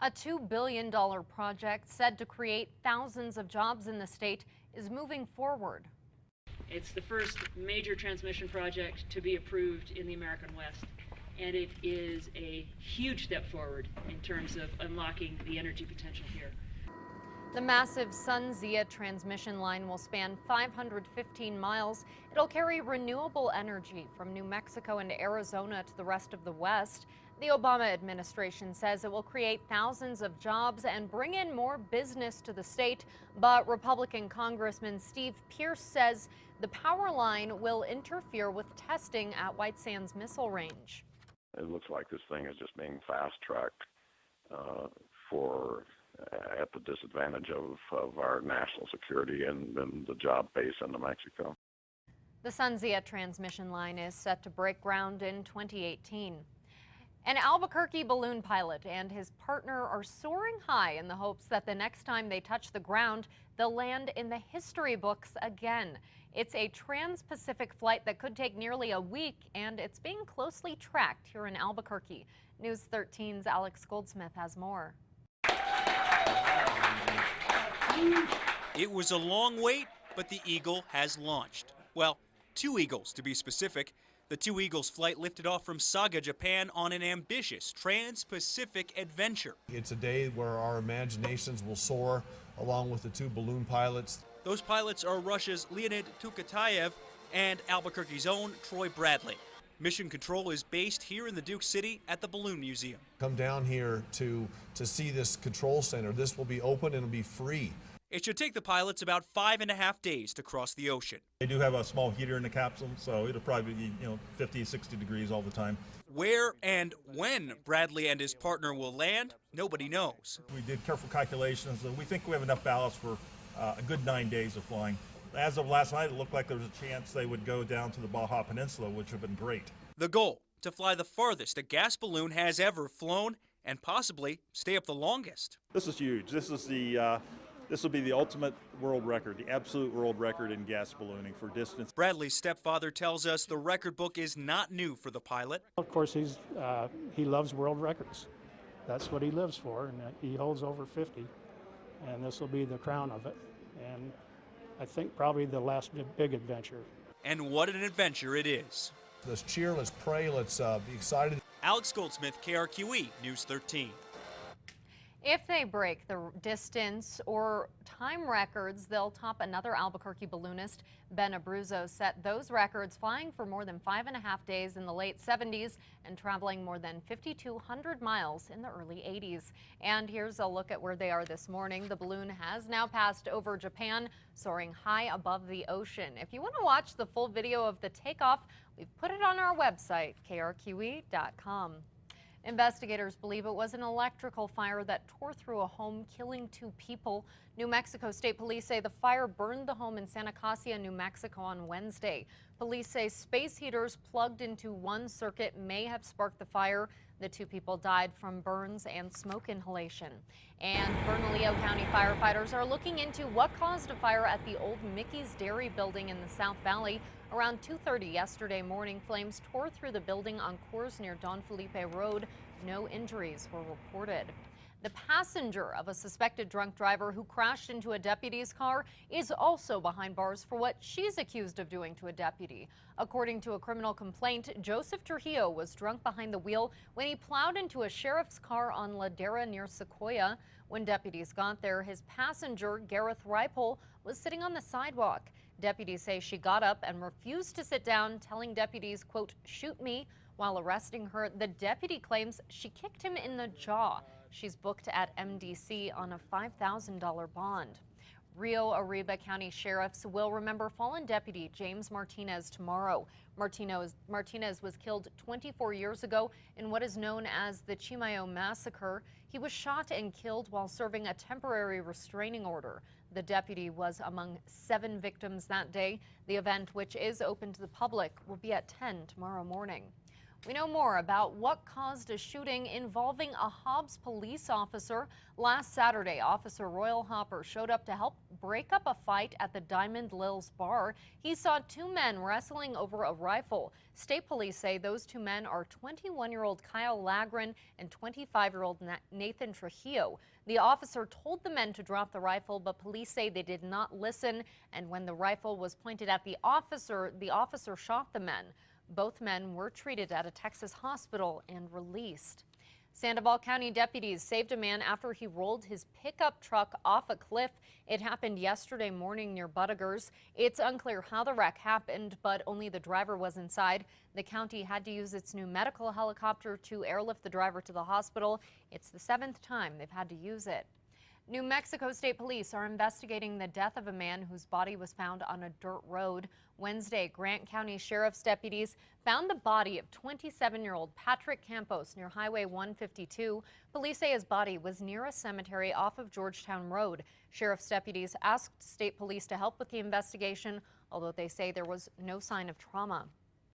A $2 billion project said to create thousands of jobs in the state is moving forward. It's the first major transmission project to be approved in the American West, and it is a huge step forward in terms of unlocking the energy potential here. The massive SunZia transmission line will span 515 miles. It'll carry renewable energy from New Mexico and Arizona to the rest of the West. The Obama administration says it will create thousands of jobs and bring in more business to the state. But Republican Congressman Steve Pierce says the power line will interfere with testing at White Sands Missile Range. It looks like this thing is just being fast-tracked at the disadvantage of our national security and the job base in New Mexico. The SunZia transmission line is set to break ground in 2018. An Albuquerque balloon pilot and his partner are soaring high in the hopes that the next time they touch the ground, they'll land in the history books again. It's a trans-Pacific flight that could take nearly a week, and it's being closely tracked here in Albuquerque. News 13's Alex Goldsmith has more. It was a long wait, but the Eagle has launched. Well, two Eagles to be specific. The two Eagles flight lifted off from Saga, Japan on an ambitious trans-Pacific adventure. It's a day where our imaginations will soar along with the two balloon pilots. Those pilots are Russia's Leonid Tukatayev and Albuquerque's own Troy Bradley. Mission control is based here in the Duke City at the Balloon Museum. Come down here to see this control center. This will be open and it'll be free. It should take the pilots about 5.5 days to cross the ocean. They do have a small heater in the capsule, so it'll probably be 50, 60 degrees all the time. Where and when Bradley and his partner will land, nobody knows. We did careful calculations, and we think we have enough ballast for a good 9 days of flying. As of last night, it looked like there was a chance they would go down to the Baja Peninsula, which would have been great. The goal, to fly the farthest a gas balloon has ever flown and possibly stay up the longest. This is huge. This will be the ultimate world record, the absolute world record in gas ballooning for distance. Bradley's stepfather tells us the record book is not new for the pilot. Of course, he loves world records. That's what he lives for, and he holds over 50, and this will be the crown of it. And I think probably the last big adventure. And what an adventure it is. Let's cheer, let's pray, let's be excited. Alex Goldsmith, KRQE, News 13. If they break the distance or time records, they'll top another Albuquerque balloonist. Ben Abruzzo set those records flying for more than 5.5 days in the late 70s and traveling more than 5,200 miles in the early 80s. And here's a look at where they are this morning. The balloon has now passed over Japan, soaring high above the ocean. If you want to watch the full video of the takeoff, we've put it on our website, krqe.com. Investigators believe it was an electrical fire that tore through a home, killing 2 people. New Mexico State Police say the fire burned the home in Santa Casia, New Mexico on Wednesday. Police say space heaters plugged into one circuit may have sparked the fire. The 2 people died from burns and smoke inhalation. And Bernalillo County firefighters are looking into what caused a fire at the old Mickey's Dairy building in the South Valley. Around 2:30 yesterday morning, flames tore through the building on Coors near Don Felipe Road. No injuries were reported. The passenger of a suspected drunk driver who crashed into a deputy's car is also behind bars for what she's accused of doing to a deputy. According to a criminal complaint, Joseph Trujillo was drunk behind the wheel when he plowed into a sheriff's car on Ladera near Sequoia. When deputies got there, his passenger, Gareth Ripple, was sitting on the sidewalk. Deputies say she got up and refused to sit down, telling deputies, quote, "shoot me." While arresting her, the deputy claims she kicked him in the jaw. She's booked at MDC on a $5,000 bond. Rio Arriba County sheriffs will remember fallen deputy James Martinez tomorrow. Martinez was killed 24 years ago in what is known as the Chimayo Massacre. He was shot and killed while serving a temporary restraining order. The deputy was among 7 victims that day. The event, which is open to the public, will be at 10 tomorrow morning. We know more about what caused a shooting involving a Hobbs police officer. Last Saturday, Officer Royal Hopper showed up to help break up a fight at the Diamond Lil's bar. He saw two men wrestling over a rifle. State police say those two men are 21-year-old Kyle Lagren and 25-year-old Nathan Trujillo. The officer told the men to drop the rifle, but police say they did not listen, and when the rifle was pointed at the officer shot the men. Both men were treated at a Texas hospital and released. Sandoval County deputies saved a man after he rolled his pickup truck off a cliff. It happened yesterday morning near Buttigers. It's unclear how the wreck happened, but only the driver was inside. The county had to use its new medical helicopter to airlift the driver to the hospital. It's the 7th time they've had to use it. New Mexico State Police are investigating the death of a man whose body was found on a dirt road. Wednesday, Grant County Sheriff's deputies found the body of 27-year-old Patrick Campos near Highway 152. Police say his body was near a cemetery off of Georgetown Road. Sheriff's deputies asked state police to help with the investigation, although they say there was no sign of trauma.